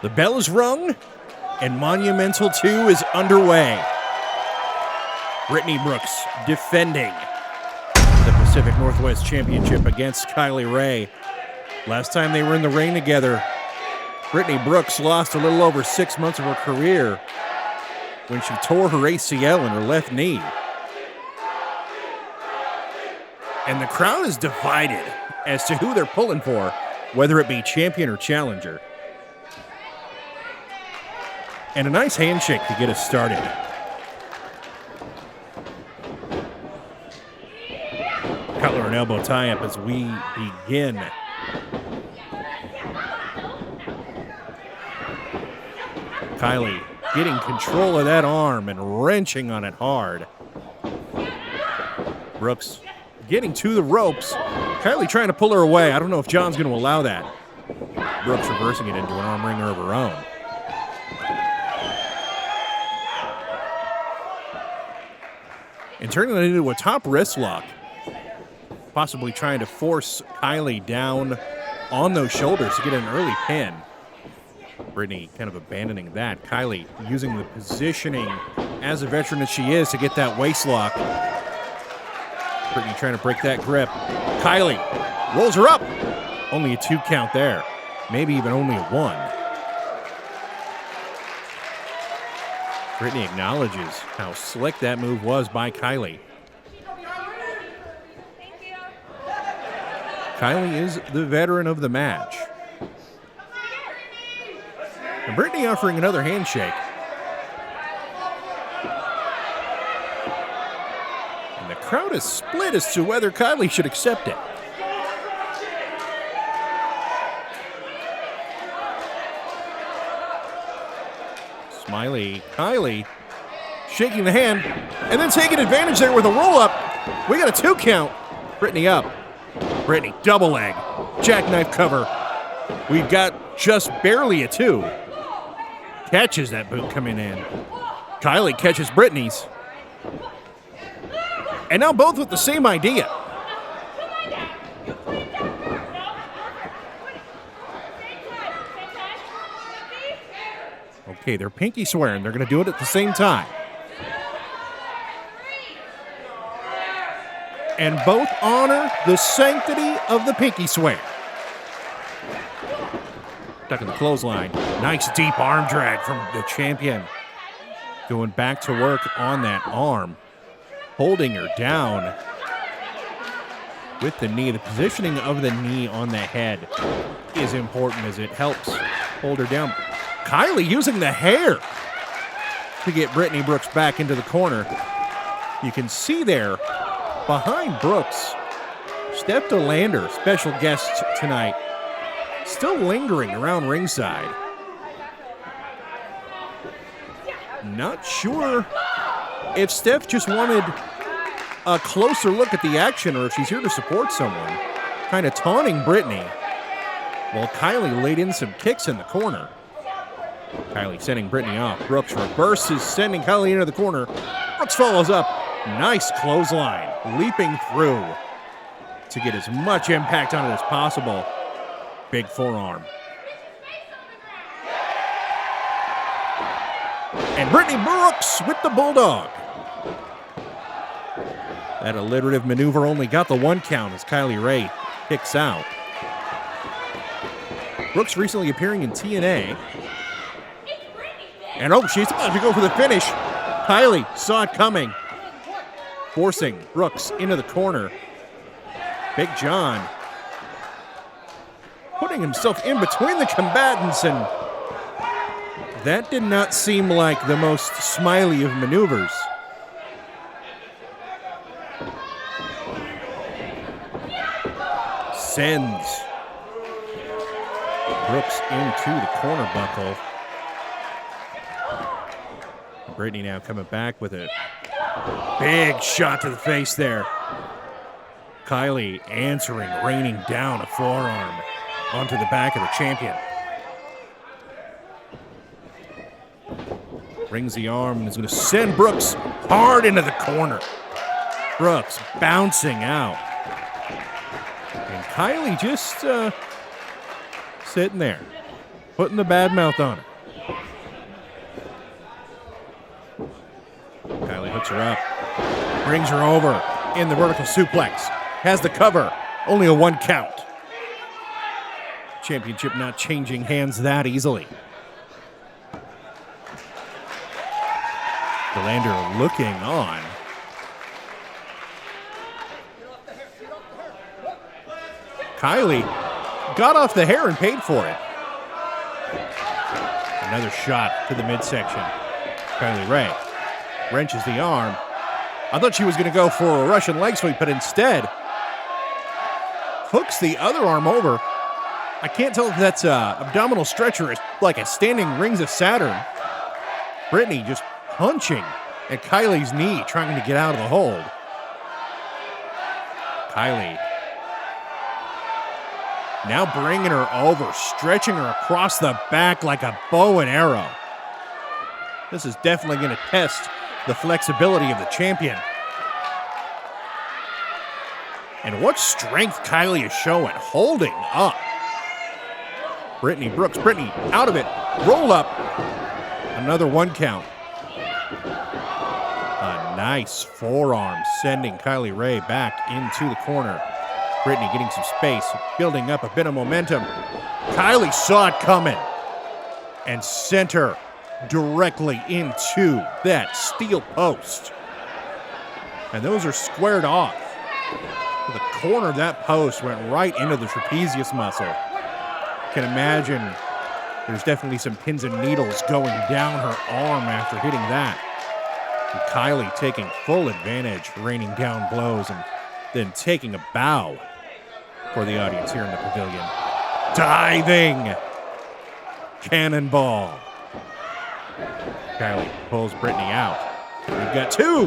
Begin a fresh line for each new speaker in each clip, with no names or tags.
The bell is rung, and Monumental II is underway. Brittnie Brooks defending the Pacific Northwest Championship against Kylie Rae. Last time they were in the ring together, Brittnie Brooks lost a little over 6 months of her career when she tore her ACL in her left knee. And the crowd is divided as to who they're pulling for, whether it be champion or challenger. And a nice handshake to get us started. Cutler and elbow tie-up as we begin. Kylie getting control of that arm and wrenching on it hard. Brooks getting to the ropes. Kylie trying to pull her away. I don't know if John's going to allow that. Brooks reversing it into an arm wringer of her own. And turning it into a top wrist lock. Possibly trying to force Kylie down on those shoulders to get an early pin. Brittnie kind of abandoning that. Kylie using the positioning as a veteran that she is to get that waist lock. Brittnie trying to break that grip. Kylie rolls her up. Only a 2 count there. Maybe even only a 1. Brittnie acknowledges how slick that move was by Kylie. Kylie is the veteran of the match. And Brittnie offering another handshake. And the crowd is split as to whether Kylie should accept it. Smiley, Kylie shaking the hand and then taking advantage there with a roll-up. We got a 2 count. Brittnie up. Brittnie, double leg. Jackknife cover. We've got just barely a 2. Catches that boot coming in. Kylie catches Brittnie's. And now both with the same idea. Okay, they're pinky swearing. They're going to do it at the same time. And both honor the sanctity of the pinky swear. Stuck in the clothesline. Nice deep arm drag from the champion. Going back to work on that arm. Holding her down with the knee. The positioning of the knee on the head is important as it helps hold her down. Kylie using the hair to get Brittnie Brooks back into the corner. You can see there behind Brooks, Steph DeLander, special guest tonight, still lingering around ringside. Not sure if Steph just wanted a closer look at the action or if she's here to support someone. Kind of taunting Brittnie while Kylie laid in some kicks in the corner. Kylie sending Brittnie off. Brooks reverses, sending Kylie into the corner. Brooks follows up. Nice clothesline. Leaping through to get as much impact on it as possible. Big forearm. And Brittnie Brooks with the Bulldog. That alliterative maneuver only got the 1 count as Kylie Rae kicks out. Brooks recently appearing in TNA. And she's about to go for the finish. Kylie saw it coming. Forcing Brooks into the corner. Big John putting himself in between the combatants, and that did not seem like the most smiley of maneuvers. Sends Brooks into the corner buckle. Brittnie now coming back with a big shot to the face there. Kylie answering, raining down a forearm onto the back of the champion. Brings the arm and is going to send Brooks hard into the corner. Brooks bouncing out. And Kylie just sitting there. Putting the bad mouth on her. Kylie hooks her up. Brings her over in the vertical suplex. Has the cover. Only a 1 count. Championship not changing hands that easily. Delander looking on. Kylie got off the hair and paid for it. Another shot to the midsection. Kylie Rae wrenches the arm. I thought she was going to go for a Russian leg sweep, but instead hooks the other arm over. I can't tell if that's a abdominal stretcher, like a standing Rings of Saturn. Brittnie just punching at Kylie's knee, trying to get out of the hold. Kylie now bringing her over, stretching her across the back like a bow and arrow. This is definitely going to test the flexibility of the champion. And what strength Kylie is showing, holding up. Brittnie Brooks, Brittnie out of it, roll up. Another 1 count. A nice forearm sending Kylie Rae back into the corner. Brittnie getting some space, building up a bit of momentum. Kylie saw it coming and sent her directly into that steel post. And those are squared off. The corner of that post went right into the trapezius muscle. Can imagine there's definitely some pins and needles going down her arm after hitting that. And Kylie taking full advantage, raining down blows and then taking a bow for the audience here in the pavilion. Diving cannonball. Kylie pulls Brittnie out. We've got 2.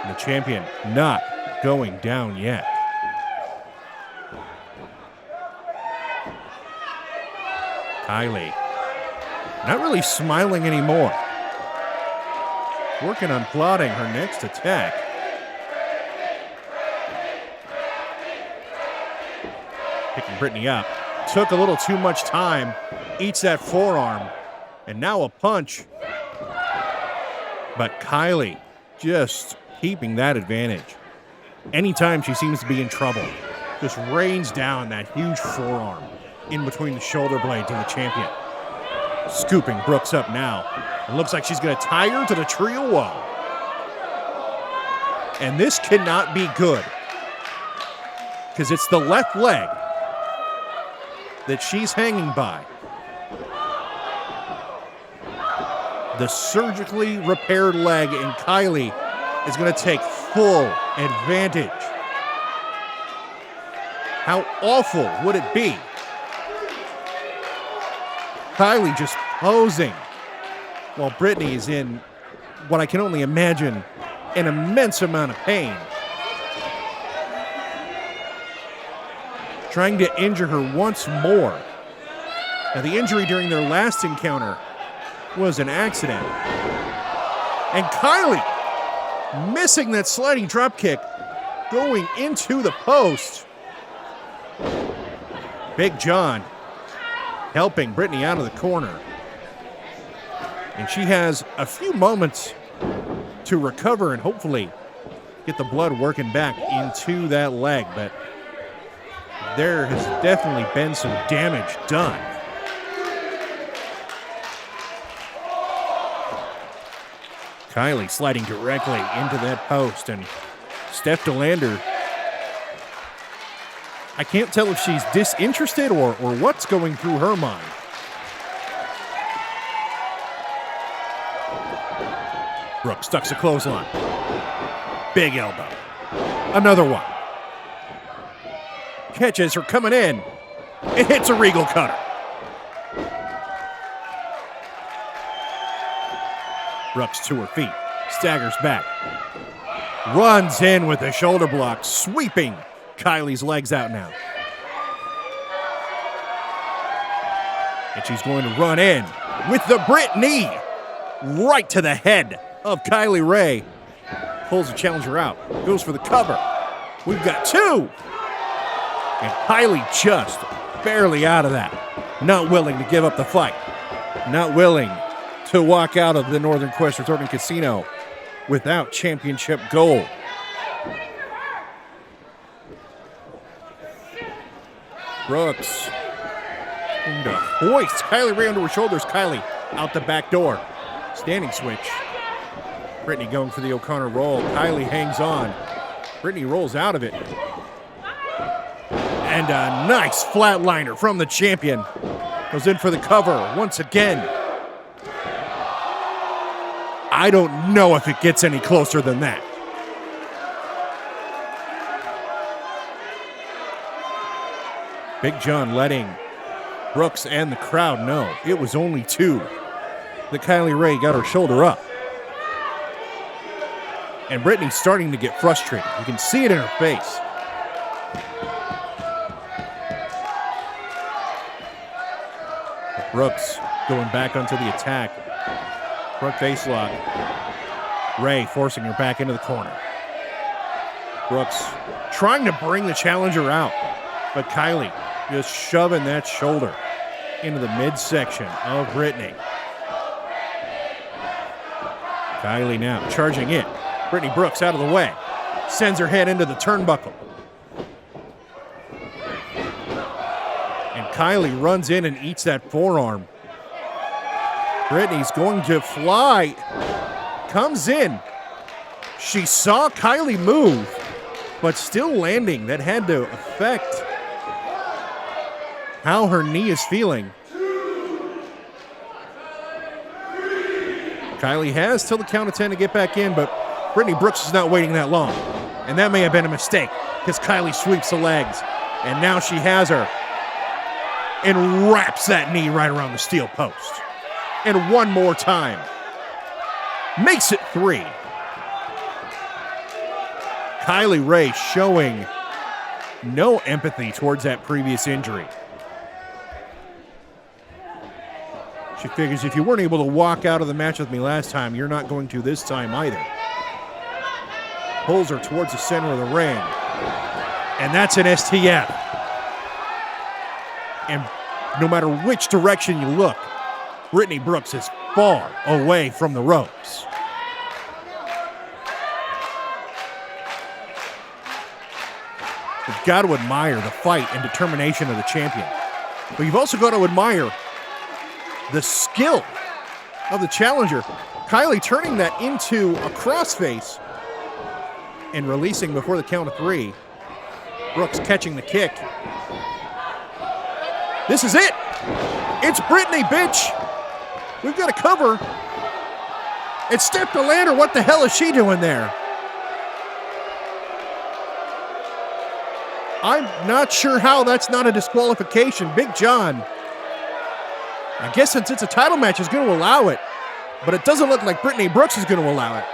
And the champion not going down yet. Kylie not really smiling anymore. Working on plotting her next attack. Picking Brittnie up. Took a little too much time. Eats that forearm. And now a punch. But Kylie just keeping that advantage. Anytime she seems to be in trouble, just rains down that huge forearm in between the shoulder blades of the champion. Scooping Brooks up now. It looks like she's going to tie her to the tree of woe. And this cannot be good, because it's the left leg that she's hanging by. The surgically repaired leg, and Kylie is going to take full advantage. How awful would it be? Kylie just posing while Brittnie is in what I can only imagine an immense amount of pain. Trying to injure her once more. Now, the injury during their last encounter was an accident. And Kylie missing that sliding drop kick, going into the post. Big John helping Brittnie out of the corner. And she has a few moments to recover and hopefully get the blood working back into that leg. But there has definitely been some damage done. Kylie sliding directly into that post, and Steph Delander, I can't tell if she's disinterested or what's going through her mind. Brooks ducks a clothesline. Big elbow. Another one. Catches her coming in. It hits a regal cutter. Brooks to her feet. Staggers back. Runs in with a shoulder block, sweeping Kylie's legs out now. And she's going to run in with the Brittnie right to the head of Kylie Rae. Pulls the challenger out. Goes for the cover. We've got 2. And Kylie just barely out of that. not willing to give up the fight, not willing to walk out of the Northern Quest Resort and Casino without championship gold. Brooks into hoist. Kylie Rae onto her shoulders. Kylie out the back door. Standing switch. Brittnie going for the O'Connor roll. Kylie hangs on. Brittnie rolls out of it. And a nice flatliner from the champion. Goes in for the cover once again. I don't know if it gets any closer than that. Big John letting Brooks and the crowd know it was only two that Kylie Rae got her shoulder up. And Brittnie's starting to get frustrated. You can see it in her face. But Brooks going back onto the attack. Front face lock. Rae forcing her back into the corner. Brooks trying to bring the challenger out, but Kylie just shoving that shoulder into the midsection of Brittnie. Kylie now charging in. Brittnie Brooks out of the way. Sends her head into the turnbuckle. And Kylie runs in and eats that forearm. Brittnie's going to fly. Comes in. She saw Kylie move, but still landing. That had to affect how her knee is feeling. Kylie has till the count of 10 to get back in, but Brittnie Brooks is not waiting that long. And that may have been a mistake because Kylie sweeps the legs. And now she has her and wraps that knee right around the steel post. And one more time. Makes it 3. Kylie Rae showing no empathy towards that previous injury. She figures if you weren't able to walk out of the match with me last time, you're not going to this time either. Pulls her towards the center of the ring. And that's an STF. And no matter which direction you look, Brittnie Brooks is far away from the ropes. You've got to admire the fight and determination of the champion. But you've also got to admire the skill of the challenger. Kylie turning that into a crossface and releasing before the count of 3. Brooks catching the kick. This is it. It's Brittnie, bitch. We've got a cover. It's Steph DeLander. What the hell is she doing there? I'm not sure how that's not a disqualification. Big John, I guess since it's a title match, is going to allow it. But it doesn't look like Brittnie Brooks is going to allow it.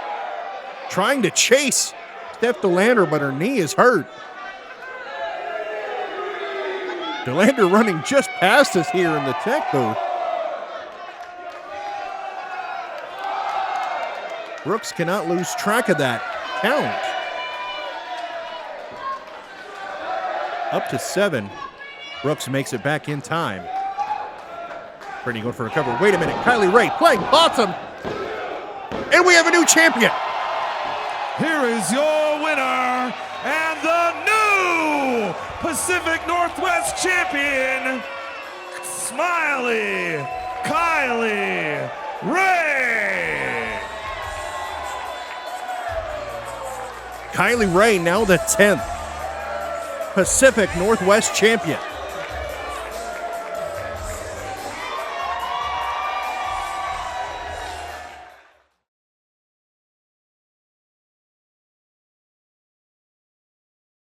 Trying to chase Steph DeLander, but her knee is hurt. DeLander running just past us here in the tech booth. Brooks cannot lose track of that count. Up to 7. Brooks makes it back in time. Brittnie going for a cover. Wait a minute. Kylie Rae playing possum. And we have a new champion.
Here is your winner and the new Pacific Northwest champion, Smiley Kylie Rae.
Kylie Rae now the 10th Pacific Northwest champion.